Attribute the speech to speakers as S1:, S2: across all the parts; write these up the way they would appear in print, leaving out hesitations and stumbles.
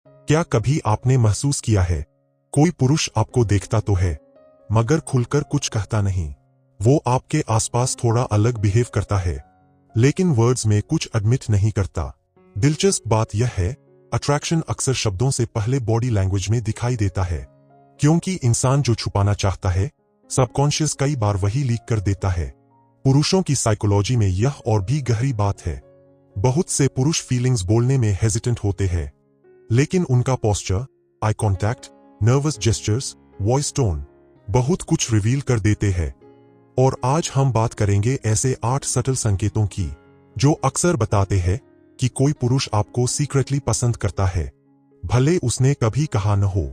S1: क्या कभी आपने महसूस किया है, कोई पुरुष आपको देखता तो है, मगर खुलकर कुछ कहता नहीं। वो आपके आसपास थोड़ा अलग बिहेव करता है, लेकिन वर्ड्स में कुछ एडमिट नहीं करता। दिलचस्प बात यह है, अट्रैक्शन अक्सर शब्दों से पहले बॉडी लैंग्वेज में दिखाई देता है, क्योंकि इंसान जो छुपाना चाहता है, सबकॉन्शियस कई बार वही लीक कर देता है। पुरुषों की साइकोलॉजी में यह और भी गहरी बात है। बहुत से पुरुष फीलिंग्स बोलने में हेजिटेंट होते हैं, लेकिन उनका posture, eye contact, nervous gestures, voice tone बहुत कुछ रिवील कर देते हैं। और आज हम बात करेंगे ऐसे 8 सटल संकेतों की, जो अक्सर बताते हैं कि कोई पुरुष आपको सीक्रेटली पसंद करता है, भले उसने कभी कहा न हो।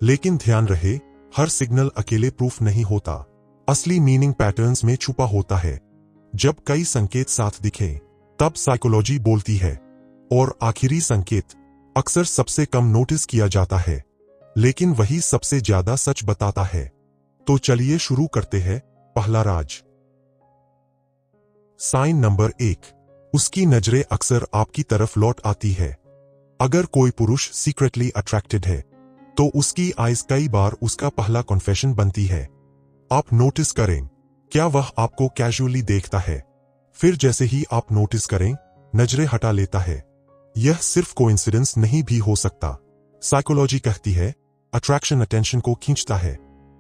S1: लेकिन ध्यान रहे, हर सिग्नल अकेले प्रूफ नहीं होता। असली मीनिंग पैटर्न्स में छुपा होता है। जब कई संकेत साथ दिखे, तब साइकोलॉजी बोलती है। और आखिरी संकेत अक्सर सबसे कम नोटिस किया जाता है, लेकिन वही सबसे ज्यादा सच बताता है। तो चलिए शुरू करते हैं। पहला राज। साइन नंबर 1, उसकी नजरें अक्सर आपकी तरफ लौट आती है। अगर कोई पुरुष सीक्रेटली अट्रैक्टेड है, तो उसकी आइज कई बार उसका पहला कॉन्फेशन बनती है। आप नोटिस करें, क्या वह आपको कैजुअली देखता है, फिर जैसे ही आप नोटिस करें, नजरें हटा लेता है। यह सिर्फ कोइंसिडेंस नहीं भी हो सकता। साइकोलॉजी कहती है, अट्रैक्शन अटेंशन को खींचता है।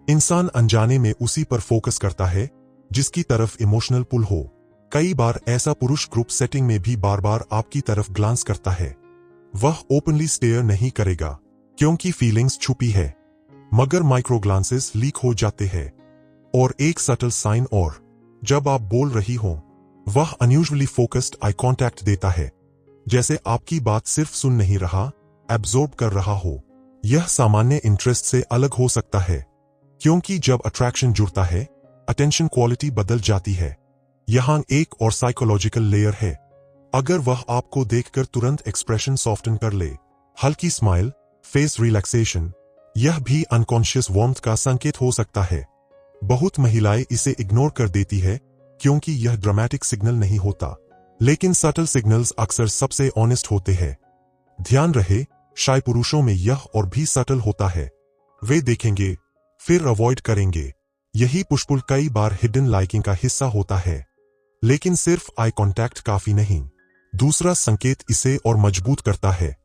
S1: इंसान अनजाने में उसी पर फोकस करता है जिसकी तरफ इमोशनल पुल हो। कई बार ऐसा पुरुष ग्रुप सेटिंग में भी बार बार आपकी तरफ ग्लांस करता है। वह ओपनली स्टेयर नहीं करेगा, क्योंकि फीलिंग्स छुपी है, मगर माइक्रो ग्लांसेस लीक हो जाते हैं। और एक सटल साइन और, जब आप बोल रही हो, वह अनयूजुअली फोकस्ड आई कॉन्टैक्ट देता है, जैसे आपकी बात सिर्फ सुन नहीं रहा, एब्जॉर्ब कर रहा हो। यह सामान्य इंटरेस्ट से अलग हो सकता है, क्योंकि जब अट्रैक्शन जुड़ता है, अटेंशन क्वालिटी बदल जाती है। यहां एक और साइकोलॉजिकल लेयर है। अगर वह आपको देखकर तुरंत एक्सप्रेशन सॉफ्टन कर ले, हल्की स्माइल, फेस रिलैक्सेशन, यह भी अनकॉन्शियस वार्मथ का संकेत हो सकता है। बहुत महिलाएं इसे इग्नोर कर देती है, क्योंकि यह ड्रामेटिक सिग्नल नहीं होता, लेकिन सटल सिग्नल्स अक्सर सबसे ऑनेस्ट होते हैं। ध्यान रहे, शाय पुरुषों में यह और भी सटल होता है। वे देखेंगे, फिर अवॉइड करेंगे। यही पुशपुल कई बार हिडन लाइकिंग का हिस्सा होता है। लेकिन सिर्फ आई कॉन्टैक्ट काफी नहीं। दूसरा संकेत इसे और मजबूत करता है।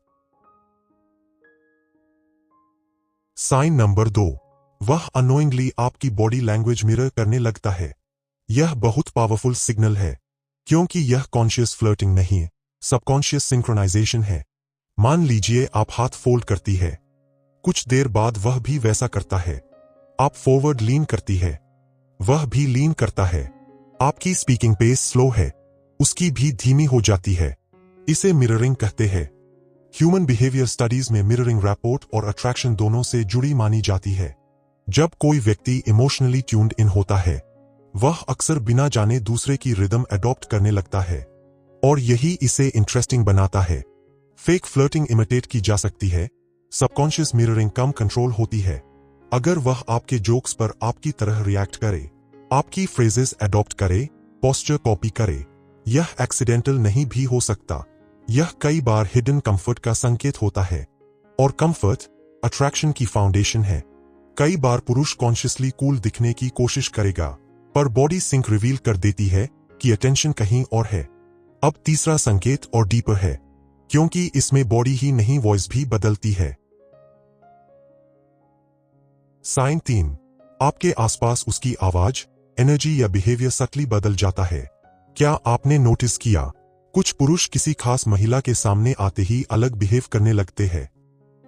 S1: साइन नंबर 2, वह अनोइंगली आपकी बॉडी लैंग्वेज मिरर करने लगता है। यह बहुत पावरफुल सिग्नल है, क्योंकि यह कॉन्शियस फ्लर्टिंग नहीं है, सबकॉन्शियस सिंक्रोनाइजेशन है। मान लीजिए आप हाथ फोल्ड करती है, कुछ देर बाद वह भी वैसा करता है। आप फॉरवर्ड लीन करती है, वह भी लीन करता है। आपकी स्पीकिंग पेस स्लो है, उसकी भी धीमी हो जाती है। इसे मिररिंग कहते हैं। ह्यूमन बिहेवियर स्टडीज में मिररिंग रैपोर्ट और अट्रैक्शन दोनों से जुड़ी मानी जाती है। जब कोई व्यक्ति इमोशनली ट्यून्ड इन होता है, वह अक्सर बिना जाने दूसरे की रिदम अडॉप्ट करने लगता है, और यही इसे इंटरेस्टिंग बनाता है। फेक फ्लर्टिंग इमिटेट की जा सकती है, सबकॉन्शियस मिररिंग कम कंट्रोल होती है। अगर वह आपके जोक्स पर आपकी तरह रिएक्ट करे, आपकी फ्रेजेस अडॉप्ट करे, पोस्चर कॉपी करे, यह एक्सीडेंटल नहीं भी हो सकता। यह कई बार हिडन कंफर्ट का संकेत होता है, और कंफर्ट अट्रैक्शन की फाउंडेशन है। कई बार पुरुष कॉन्शियसली कूल दिखने की कोशिश करेगा, पर बॉडी सिंक रिवील कर देती है कि अटेंशन कहीं और है। अब तीसरा संकेत और डीपर है, क्योंकि इसमें बॉडी ही नहीं वॉइस भी बदलती है। साइन 3, आपके आसपास उसकी आवाज, एनर्जी या बिहेवियर सटली बदल जाता है। क्या आपने नोटिस किया, कुछ पुरुष किसी खास महिला के सामने आते ही अलग बिहेव करने लगते हैं।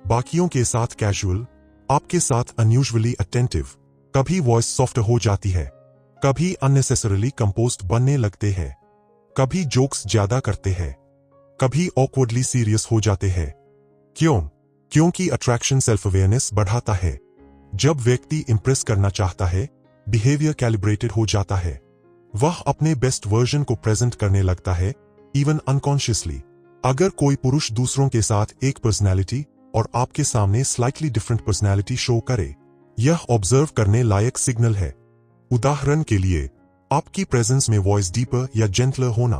S1: बाकियों के साथ कैजुअल, आपके साथ अनयूजुअली अटेंटिव। कभी वॉइस सॉफ्ट हो जाती है, कभी अननेसेसरीली कंपोज्ड बनने लगते हैं, कभी जोक्स ज्यादा करते हैं, कभी ऑकवर्डली सीरियस हो जाते हैं। क्यों? क्योंकि अट्रैक्शन सेल्फ अवेयरनेस बढ़ाता है। जब व्यक्ति इंप्रेस करना चाहता है, बिहेवियर कैलिब्रेटेड हो जाता है। वह अपने बेस्ट वर्जन को प्रेजेंट करने लगता है, इवन अनकॉन्शियसली। अगर कोई पुरुष दूसरों के साथ एक पर्सनैलिटी और आपके सामने स्लाइटली डिफरेंट पर्सनैलिटी शो करे, यह ऑब्जर्व करने लायक सिग्नल है। उदाहरण के लिए, आपकी प्रेजेंस में वॉइस डीपर या जेंटलर होना,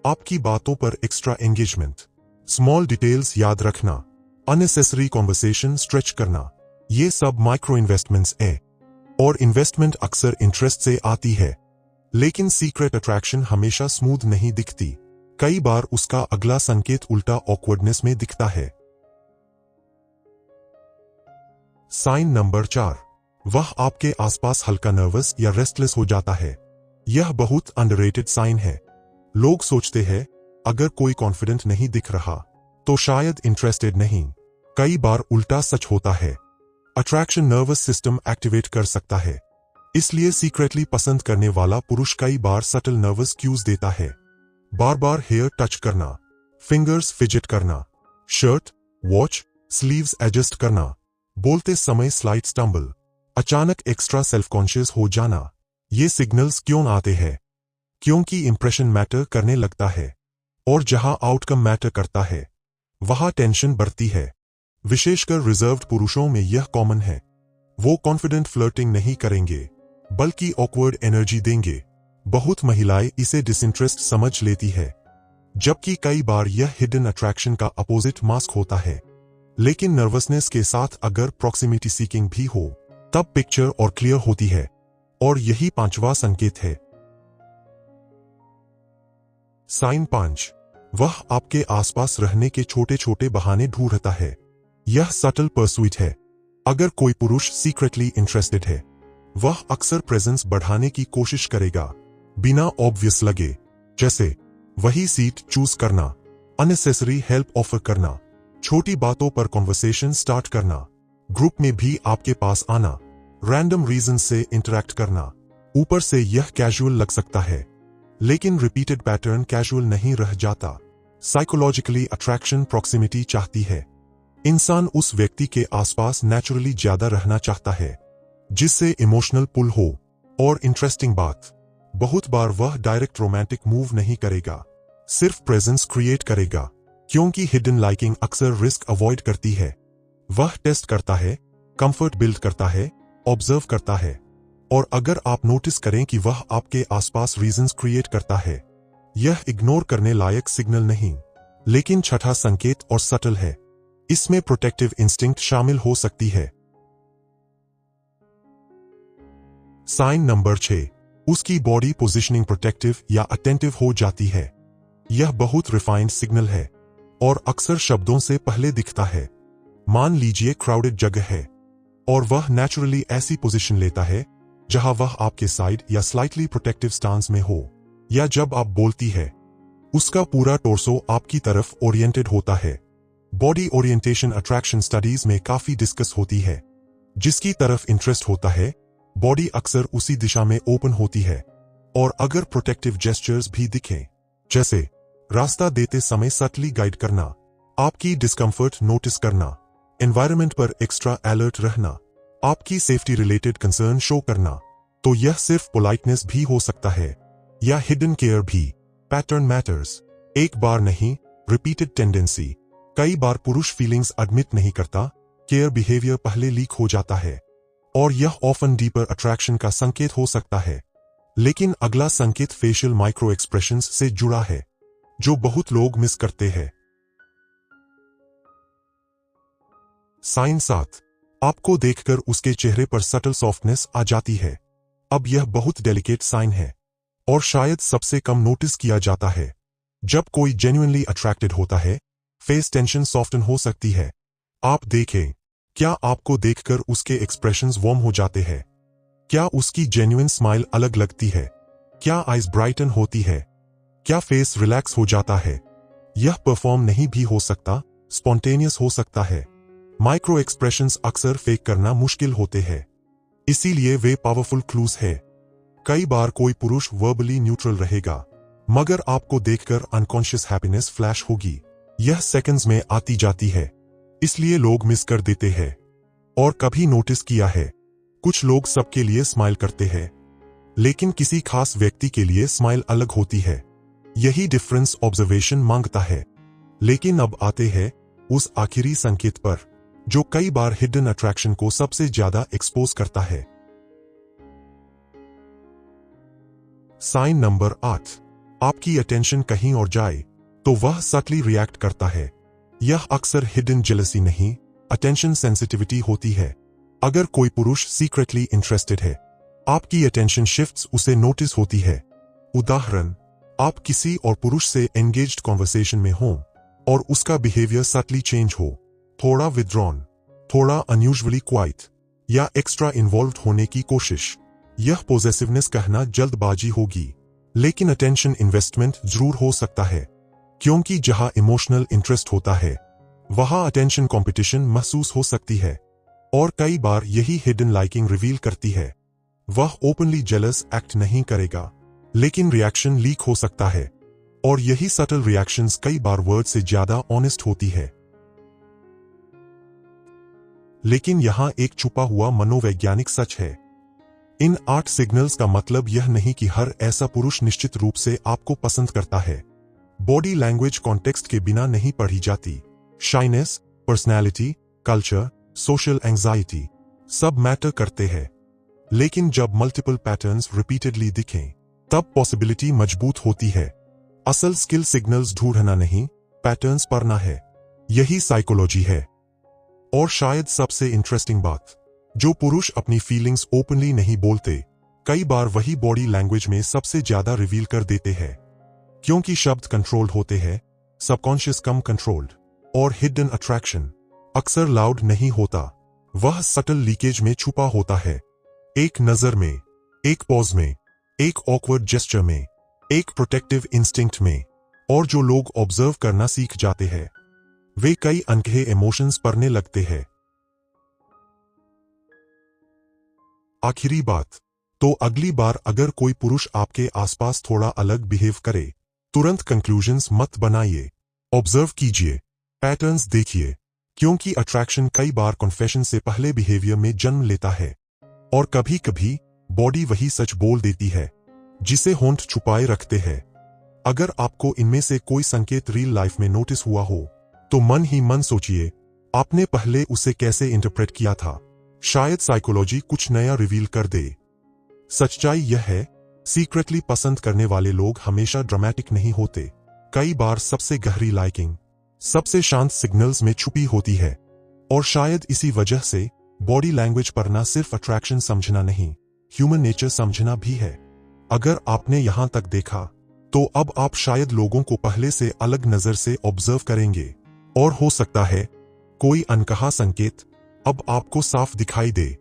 S1: आपकी बातों पर एक्स्ट्रा एंगेजमेंट, स्मॉल डिटेल्स याद रखना, अननेसेसरी कॉन्वर्सेशन स्ट्रेच करना, ये सब माइक्रो इन्वेस्टमेंट्स है। और इन्वेस्टमेंट अक्सर इंटरेस्ट से आती है, लेकिन सीक्रेट अट्रैक्शन हमेशा स्मूथ नहीं दिखती। कई बार उसका अगला संकेत उल्टा ऑकवर्डनेस में दिखता है। साइन नंबर 4, वह आपके आसपास हल्का नर्वस या रेस्टलेस हो जाता है। यह बहुत अंडररेटेड साइन है। लोग सोचते हैं अगर कोई कॉन्फिडेंट नहीं दिख रहा तो शायद इंटरेस्टेड नहीं। कई बार उल्टा सच होता है। अट्रैक्शन नर्वस सिस्टम एक्टिवेट कर सकता है, इसलिए सीक्रेटली पसंद करने वाला पुरुष कई बार सटल नर्वस क्यूज देता है। बार बार हेयर टच करना, फिंगर्स फिजिट करना, शर्ट, वॉच, स्लीव्स एडजस्ट करना, बोलते समय स्लाइट स्टम्बल, अचानक एक्स्ट्रा सेल्फ कॉन्शियस हो जाना। ये सिग्नल्स क्यों आते हैं? क्योंकि इंप्रेशन मैटर करने लगता है, और जहां आउटकम मैटर करता है वहां टेंशन बढ़ती है। विशेषकर रिजर्व्ड पुरुषों में यह कॉमन है। वो कॉन्फिडेंट फ्लर्टिंग नहीं करेंगे बल्कि ऑकवर्ड एनर्जी देंगे। बहुत महिलाएं इसे डिसइंटरेस्ट समझ लेती है, जबकि कई बार यह हिडन अट्रैक्शन का अपोजिट मास्क होता है। लेकिन नर्वसनेस के साथ अगर प्रॉक्सिमिटी सीकिंग भी हो तब पिक्चर और क्लियर होती है, और यही 5वां संकेत है। साइन 5, वह आपके आसपास रहने के छोटे छोटे बहाने ढूंढता है। यह सटल परसुइट है। अगर कोई पुरुष सीक्रेटली इंटरेस्टेड है, वह अक्सर प्रेजेंस बढ़ाने की कोशिश करेगा बिना ऑब्वियस लगे, जैसे वही सीट चूज करना, अननेसेसरी हेल्प ऑफर करना, छोटी बातों पर कॉन्वर्सेशन स्टार्ट करना, ग्रुप में भी आपके पास आना, रैंडम रीजन से इंटरैक्ट करना। ऊपर से यह कैजुअल लग सकता है, लेकिन रिपीटेड पैटर्न कैजुअल नहीं रह जाता। साइकोलॉजिकली अट्रैक्शन प्रॉक्सिमिटी चाहती है। इंसान उस व्यक्ति के आसपास नेचुरली ज्यादा रहना चाहता है जिससे इमोशनल पुल हो। और इंटरेस्टिंग बात, बहुत बार वह डायरेक्ट रोमांटिक मूव नहीं करेगा, सिर्फ प्रेजेंस क्रिएट करेगा, क्योंकि हिडन लाइकिंग अक्सर रिस्क अवॉइड करती है। वह टेस्ट करता है, कंफर्ट बिल्ड करता है, ऑब्जर्व करता है। और अगर आप नोटिस करें कि वह आपके आसपास रीजंस क्रिएट करता है, यह इग्नोर करने लायक सिग्नल नहीं, लेकिन छठा संकेत और सटल है। इसमें प्रोटेक्टिव इंस्टिंक्ट शामिल हो सकती है। साइन नंबर 6, उसकी बॉडी पोजिशनिंग प्रोटेक्टिव या अटेंटिव हो जाती है। यह बहुत रिफाइंड सिग्नल है और अक्सर शब्दों से पहले दिखता है। मान लीजिए क्राउडेड जगह है और वह नेचुरली ऐसी पोजीशन लेता है जहां वह आपके साइड या स्लाइटली प्रोटेक्टिव स्टांस में हो, या जब आप बोलती है उसका पूरा टोर्सो आपकी तरफ ओरिएंटेड होता है। बॉडी ओरिएंटेशन अट्रैक्शन स्टडीज में काफी डिस्कस होती है। जिसकी तरफ इंटरेस्ट होता है, बॉडी अक्सर उसी दिशा में ओपन होती है। और अगर प्रोटेक्टिव जेस्चर्स भी दिखें, जैसे रास्ता देते समय सटली गाइड करना, आपकी डिस्कंफर्ट नोटिस करना, एनवायरनमेंट पर एक्स्ट्रा अलर्ट रहना, आपकी सेफ्टी रिलेटेड कंसर्न शो करना, तो यह सिर्फ पोलाइटनेस भी हो सकता है या हिडन केयर भी। पैटर्न मैटर्स, एक बार नहीं, रिपीटेड टेंडेंसी। कई बार पुरुष फीलिंग्स एडमिट नहीं करता, केयर बिहेवियर पहले लीक हो जाता है, और यह ऑफन डीपर अट्रैक्शन का संकेत हो सकता है। लेकिन अगला संकेत फेशियल माइक्रो एक्सप्रेशंस से जुड़ा है, जो बहुत लोग मिस करते हैं। साइन 7, आपको देखकर उसके चेहरे पर सटल सॉफ्टनेस आ जाती है। अब यह बहुत डेलिकेट साइन है और शायद सबसे कम नोटिस किया जाता है। जब कोई जेन्युइनली अट्रैक्टेड होता है, फेस टेंशन सॉफ्टन हो सकती है। आप देखें, क्या आपको देखकर उसके एक्सप्रेशंस वार्म हो जाते हैं? क्या उसकी जेन्युइन स्माइल अलग लगती है? क्या आइज ब्राइटन होती है? क्या फेस रिलैक्स हो जाता है? यह परफॉर्म नहीं भी हो सकता, स्पॉन्टेनियस हो सकता है। माइक्रो एक्सप्रेशंस अक्सर फेक करना मुश्किल होते हैं, इसीलिए वे पावरफुल क्लूज है। कई बार कोई पुरुष वर्बली न्यूट्रल रहेगा, मगर आपको देखकर अनकॉन्शियस हैप्पीनेस फ्लैश होगी। यह सेकंड्स में आती जाती है, इसलिए लोग मिस कर देते हैं। और कभी नोटिस किया है, कुछ लोग सबके लिए स्माइल करते हैं, लेकिन किसी खास व्यक्ति के लिए स्माइल अलग होती है। यही डिफरेंस ऑब्जर्वेशन मांगता है। लेकिन अब आते हैं उस आखिरी संकेत पर, जो कई बार हिडन अट्रैक्शन को सबसे ज्यादा एक्सपोज करता है। साइन नंबर 8, आपकी अटेंशन कहीं और जाए तो वह सटली रिएक्ट करता है। यह अक्सर हिडन जेलसी नहीं, अटेंशन सेंसिटिविटी होती है। अगर कोई पुरुष सीक्रेटली इंटरेस्टेड है, आपकी अटेंशन शिफ्ट्स उसे नोटिस होती है। उदाहरण, आप किसी और पुरुष से एंगेज्ड कॉन्वर्सेशन में हों और उसका बिहेवियर सटली चेंज हो, थोड़ा विथड्रॉन, थोड़ा अनयूजुअली क्वाइट या एक्स्ट्रा इन्वॉल्व्ड होने की कोशिश। यह पॉसेसिवनेस कहना जल्दबाजी होगी, लेकिन अटेंशन इन्वेस्टमेंट जरूर हो सकता है, क्योंकि जहां इमोशनल इंटरेस्ट होता है वहां अटेंशन कंपटीशन महसूस हो सकती है। और कई बार यही हिडन लाइकिंग रिवील करती है। वह ओपनली जेलस एक्ट नहीं करेगा, लेकिन रिएक्शन लीक हो सकता है, और यही सटल रिएक्शंस कई बार वर्ड से ज्यादा ऑनेस्ट होती है। लेकिन यहां एक छुपा हुआ मनोवैज्ञानिक सच है। इन 8 सिग्नल्स का मतलब यह नहीं कि हर ऐसा पुरुष निश्चित रूप से आपको पसंद करता है। बॉडी लैंग्वेज कॉन्टेक्स्ट के बिना नहीं पढ़ी जाती। Shyness, personality, culture, social anxiety सब मैटर करते हैं। लेकिन जब मल्टीपल पैटर्न्स रिपीटेडली दिखें, तब पॉसिबिलिटी मजबूत होती है। असल स्किल सिग्नल्स ढूंढना नहीं, पैटर्न्स पढ़ना है। यही साइकोलॉजी है। और शायद सबसे इंटरेस्टिंग बात, जो पुरुष अपनी फीलिंग्स ओपनली नहीं बोलते, कई बार वही बॉडी लैंग्वेज में सबसे ज्यादा रिवील कर देते हैं। क्योंकि शब्द कंट्रोल्ड होते हैं, सबकॉन्शियस कम कंट्रोल्ड, और हिडन अट्रैक्शन अक्सर लाउड नहीं होता, वह सटल लीकेज में छुपा होता है। एक नजर में, एक पॉज में, एक ऑकवर्ड जेस्चर में, एक प्रोटेक्टिव इंस्टिंक्ट में। और जो लोग ऑब्जर्व करना सीख जाते हैं, वे कई अनकहे इमोशंस पढ़ने लगते हैं। आखिरी बात, तो अगली बार अगर कोई पुरुष आपके आसपास थोड़ा अलग बिहेव करे, तुरंत कंक्लूजन्स मत बनाइए। ऑब्जर्व कीजिए, पैटर्न्स देखिए, क्योंकि अट्रैक्शन कई बार कन्फेशन से पहले बिहेवियर में जन्म लेता है। और कभी कभी बॉडी वही सच बोल देती है जिसे होंठ छुपाए रखते हैं। अगर आपको इनमें से कोई संकेत रियल लाइफ में नोटिस हुआ हो, तो मन ही मन सोचिए, आपने पहले उसे कैसे इंटरप्रेट किया था। शायद साइकोलॉजी कुछ नया रिवील कर दे। सच्चाई यह है, सीक्रेटली पसंद करने वाले लोग हमेशा ड्रामेटिक नहीं होते। कई बार सबसे गहरी लाइकिंग सबसे शांत सिग्नल्स में छुपी होती है। और शायद इसी वजह से बॉडी लैंग्वेज पढ़ना सिर्फ अट्रैक्शन समझना नहीं, ह्यूमन नेचर समझना भी है। अगर आपने यहां तक देखा, तो अब आप शायद लोगों को पहले से अलग नजर से ऑब्जर्व करेंगे। और हो सकता है कोई अनकहा संकेत अब आपको साफ दिखाई दे।